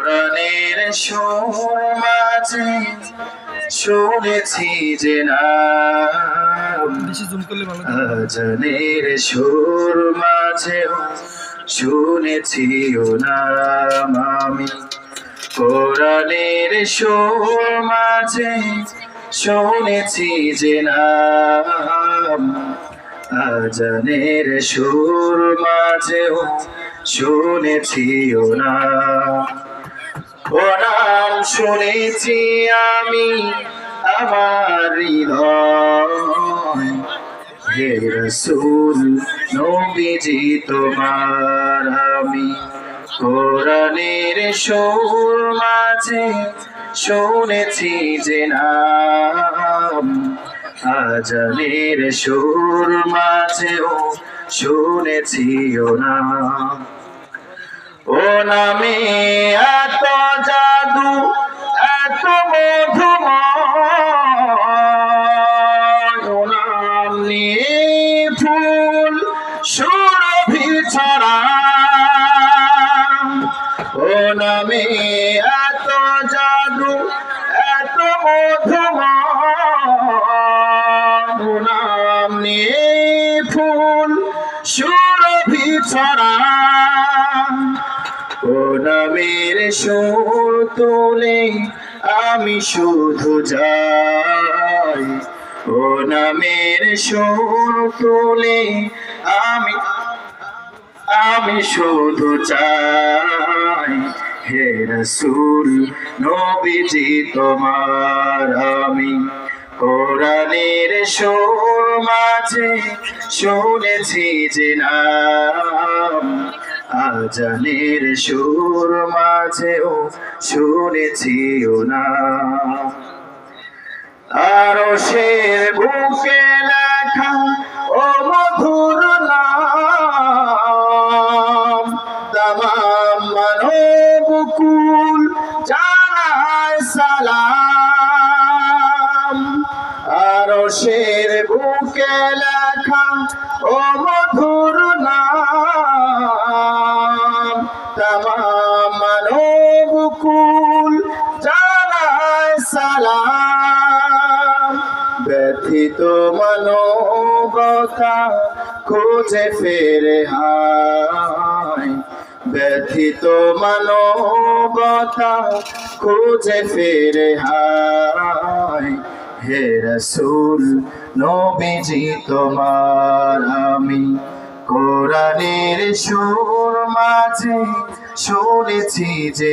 কোরআনের সুর মাঝে শুনেছি যে নাম, আজানের সুর মাঝেও শুনেছি ও নাম। আমি কোরআনের সুর মাঝে শুনেছি যে নাম, আজানের সুর মাঝেও শুনেছি ও নাম। ও নাম শুনেছি আমি আমার হৃদয়, হে রাসূল নবীজি তোমার আমি কোরআনের সুর মাঝে শুনেছি যে নাম, আজানের সুর মাঝেও শুনেছি ও নাম। ও নামে এত জাদু এত মধুময়, ও নাম নিয়ে ফুল সুরভি ছড়া। ও নামে এত জাদু এত মধুময়, ও নাম নিয়ে ফুল সুরভি ছড়া। ও নামের সুর তুলে আমি শুধু যাই, ও নামের সুর তুলে আমি শুধু চাই, হে রাসূল নবীজি তোমার আমি কোরআনের সুর মাঝে শুনেছি যে নাম, আজানের সুর মাঝেও শুনেছি ও নাম। আরশের বুকে লেখা ও মধুর নাম, তামাম মানবকুল জানায় সালাম। আরশের বুকে লেখা ও মধুর নাম, তামাম মানবকুল জানায় সালাম। ব্যথিত মানবতা খুঁজে ফেরে হায়, ব্যথিত মানবতা খুঁজে ফেরে হায়, হে রাসূল নবীজি তোমার আমি কোরআনের সুর মাঝে শুনেছি যে